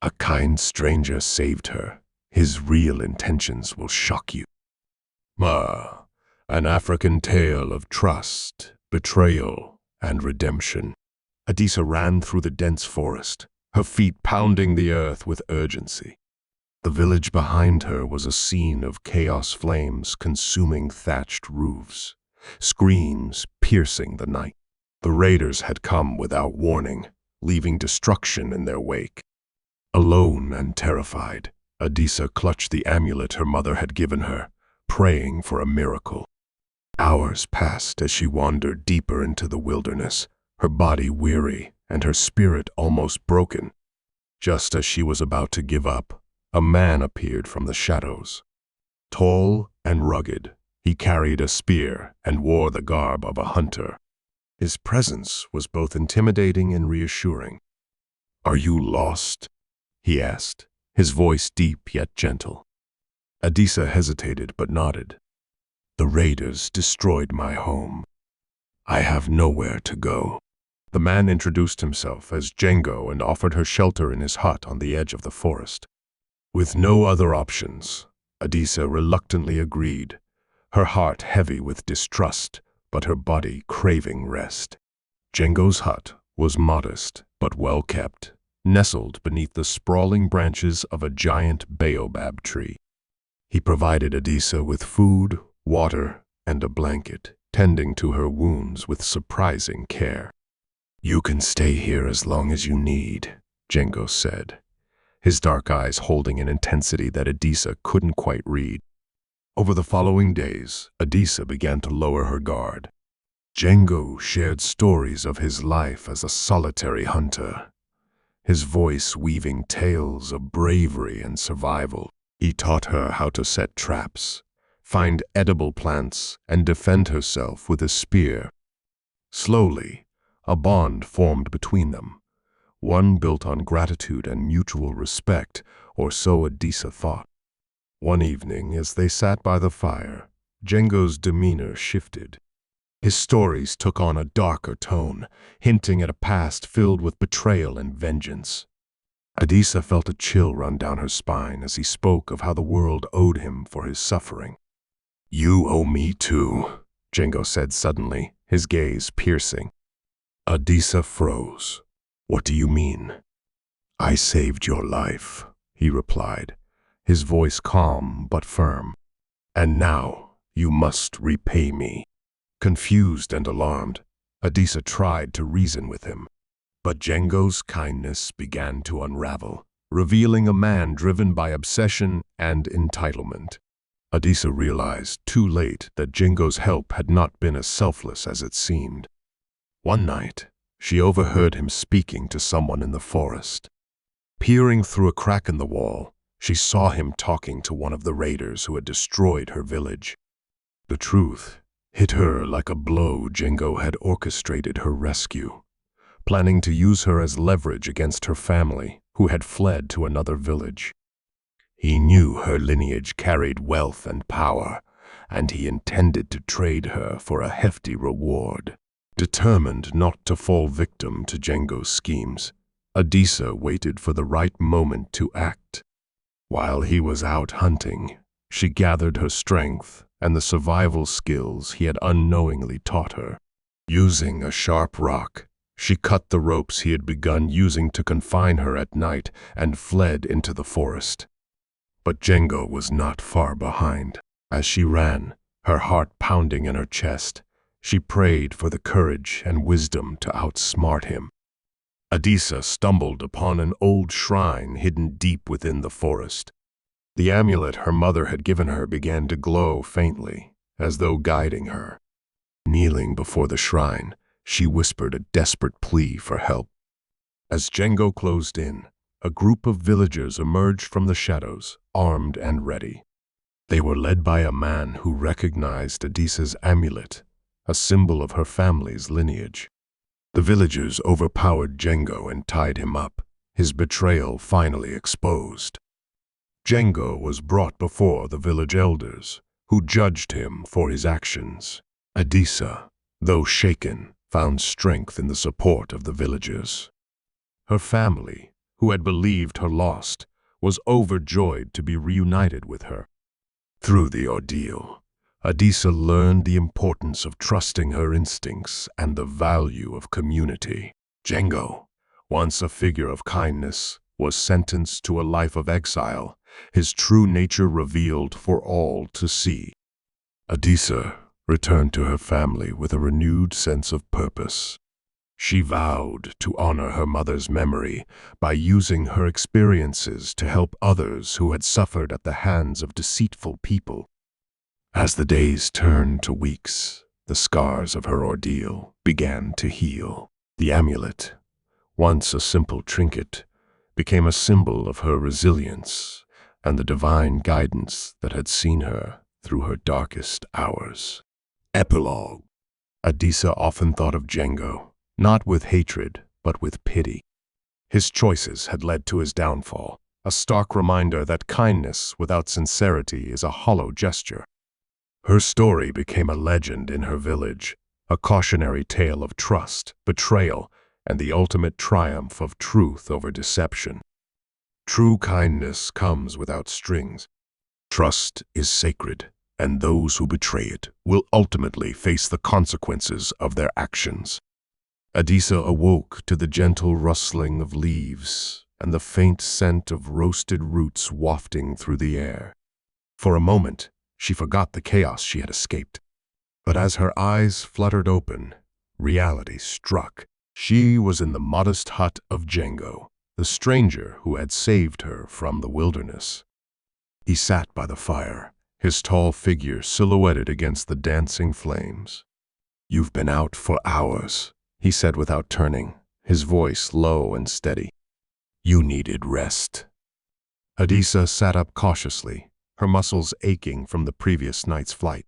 A kind stranger saved her. His real intentions will shock you. An African tale of trust, betrayal, and redemption. Adisa ran through the dense forest, her feet pounding the earth with urgency. The village behind her was a scene of chaos, flames consuming thatched roofs, screams piercing the night. The raiders had come without warning, leaving destruction in their wake. Alone and terrified, Adisa clutched the amulet her mother had given her, praying for a miracle. Hours passed as she wandered deeper into the wilderness, her body weary and her spirit almost broken. Just as she was about to give up, a man appeared from the shadows. Tall and rugged, he carried a spear and wore the garb of a hunter. His presence was both intimidating and reassuring. "Are you lost?" he asked, his voice deep yet gentle. Adisa hesitated but nodded. "The raiders destroyed my home. I have nowhere to go." The man introduced himself as Django and offered her shelter in his hut on the edge of the forest. With no other options, Adisa reluctantly agreed, her heart heavy with distrust, but her body craving rest. Django's hut was modest but well kept, nestled beneath the sprawling branches of a giant baobab tree. He provided Adisa with food, water, and a blanket, tending to her wounds with surprising care. "You can stay here as long as you need," Django said, his dark eyes holding an intensity that Adisa couldn't quite read. Over the following days, Adisa began to lower her guard. Django shared stories of his life as a solitary hunter, his voice weaving tales of bravery and survival. He taught her how to set traps, find edible plants, and defend herself with a spear. Slowly, a bond formed between them, one built on gratitude and mutual respect, or so Adisa thought. One evening, as they sat by the fire, Django's demeanor shifted. His stories took on a darker tone, hinting at a past filled with betrayal and vengeance. Adisa felt a chill run down her spine as he spoke of how the world owed him for his suffering. "You owe me too," Django said suddenly, his gaze piercing. Adisa froze. "What do you mean?" "I saved your life," he replied, his voice calm but firm. "And now you must repay me." Confused and alarmed, Adisa tried to reason with him. But Django's kindness began to unravel, revealing a man driven by obsession and entitlement. Adisa realized too late that Django's help had not been as selfless as it seemed. One night, she overheard him speaking to someone in the forest. Peering through a crack in the wall, she saw him talking to one of the raiders who had destroyed her village. The truth hit her like a blow. Django had orchestrated her rescue, planning to use her as leverage against her family, who had fled to another village. He knew her lineage carried wealth and power, and he intended to trade her for a hefty reward. Determined not to fall victim to Django's schemes, Adisa waited for the right moment to act. While he was out hunting, she gathered her strength and the survival skills he had unknowingly taught her. Using a sharp rock, she cut the ropes he had begun using to confine her at night and fled into the forest. But Django was not far behind. As she ran, her heart pounding in her chest, she prayed for the courage and wisdom to outsmart him. Adisa stumbled upon an old shrine hidden deep within the forest. The amulet her mother had given her began to glow faintly, as though guiding her. Kneeling before the shrine, she whispered a desperate plea for help. As Django closed in, a group of villagers emerged from the shadows, armed and ready. They were led by a man who recognized Adisa's amulet, a symbol of her family's lineage. The villagers overpowered Django and tied him up, his betrayal finally exposed. Django was brought before the village elders, who judged him for his actions. Adisa, though shaken, found strength in the support of the villagers. Her family, who had believed her lost, was overjoyed to be reunited with her. Through the ordeal, Adisa learned the importance of trusting her instincts and the value of community. Django, once a figure of kindness, was sentenced to a life of exile, his true nature revealed for all to see. Adisa returned to her family with a renewed sense of purpose. She vowed to honor her mother's memory by using her experiences to help others who had suffered at the hands of deceitful people. As the days turned to weeks, the scars of her ordeal began to heal. The amulet, once a simple trinket, became a symbol of her resilience and the divine guidance that had seen her through her darkest hours. Epilogue. Adisa often thought of Django, not with hatred, but with pity. His choices had led to his downfall, a stark reminder that kindness without sincerity is a hollow gesture. Her story became a legend in her village, a cautionary tale of trust, betrayal, and the ultimate triumph of truth over deception. True kindness comes without strings. Trust is sacred, and those who betray it will ultimately face the consequences of their actions. Adisa awoke to the gentle rustling of leaves and the faint scent of roasted roots wafting through the air. For a moment, she forgot the chaos she had escaped. But as her eyes fluttered open, reality struck. She was in the modest hut of Django, the stranger who had saved her from the wilderness. He sat by the fire, his tall figure silhouetted against the dancing flames. "You've been out for hours," he said without turning, his voice low and steady. "You needed rest." Adisa sat up cautiously, her muscles aching from the previous night's flight.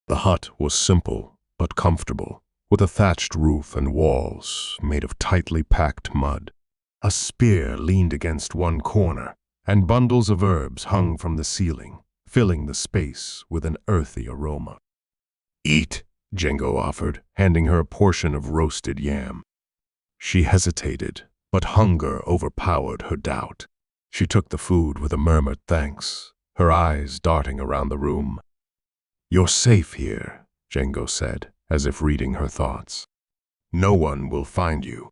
The hut was simple but comfortable, with a thatched roof and walls made of tightly packed mud. A spear leaned against one corner, and bundles of herbs hung from the ceiling, filling the space with an earthy aroma. "Eat," Django offered, handing her a portion of roasted yam. She hesitated, but hunger overpowered her doubt. She took the food with a murmured thanks, her eyes darting around the room. "You're safe here," Django said, as if reading her thoughts. "No one will find you."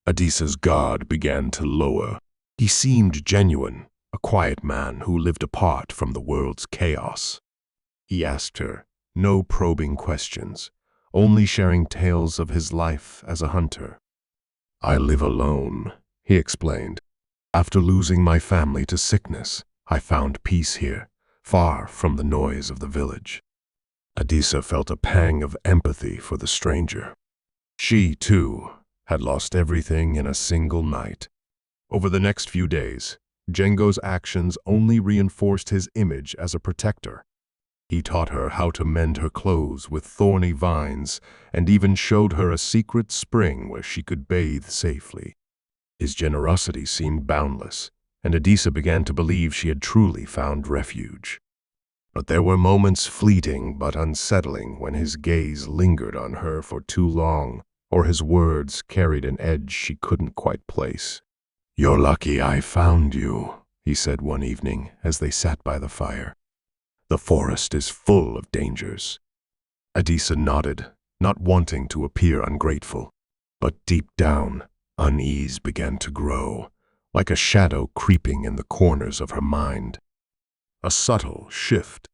Adisa's guard began to lower. He seemed genuine, a quiet man who lived apart from the world's chaos. He asked her no probing questions, only sharing tales of his life as a hunter. "I live alone," he explained. "After losing my family to sickness, I found peace here, far from the noise of the village." Adisa felt a pang of empathy for the stranger. She, too, had lost everything in a single night. Over the next few days, Django's actions only reinforced his image as a protector. He taught her how to mend her clothes with thorny vines and even showed her a secret spring where she could bathe safely. His generosity seemed boundless, and Adisa began to believe she had truly found refuge. But there were moments fleeting but unsettling when his gaze lingered on her for too long, or his words carried an edge she couldn't quite place. "You're lucky I found you," he said one evening as they sat by the fire. "The forest is full of dangers." Adisa nodded, not wanting to appear ungrateful. But deep down, unease began to grow, like a shadow creeping in the corners of her mind. A subtle shift.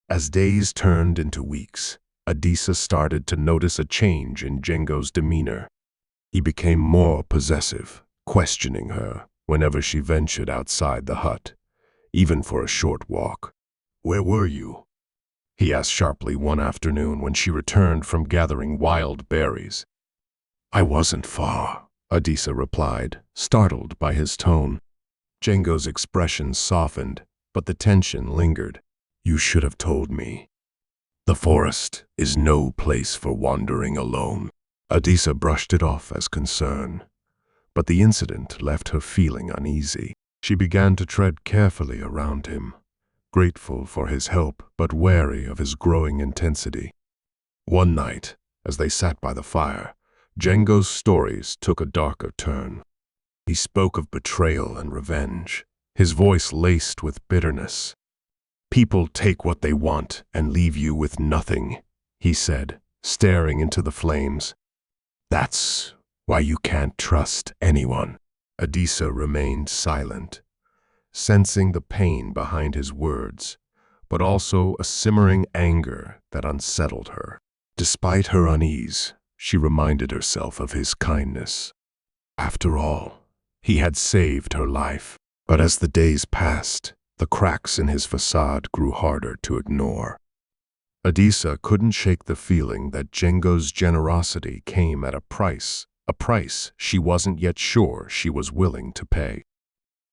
As days turned into weeks, Adisa started to notice a change in Django's demeanor. He became more possessive, questioning her whenever she ventured outside the hut, even for a short walk. "Where were you?" he asked sharply one afternoon when she returned from gathering wild berries. "I wasn't far," Adisa replied, startled by his tone. Django's expression softened, but the tension lingered. "You should have told me. The forest is no place for wandering alone." Adisa brushed it off as concern, but the incident left her feeling uneasy. She began to tread carefully around him, grateful for his help but wary of his growing intensity. One night, as they sat by the fire, Django's stories took a darker turn. He spoke of betrayal and revenge, his voice laced with bitterness. "People take what they want and leave you with nothing," he said, staring into the flames. "That's why you can't trust anyone." Adisa remained silent, sensing the pain behind his words, but also a simmering anger that unsettled her. Despite her unease, she reminded herself of his kindness. After all, he had saved her life. But as the days passed, the cracks in his facade grew harder to ignore. Adisa couldn't shake the feeling that Django's generosity came at a price she wasn't yet sure she was willing to pay.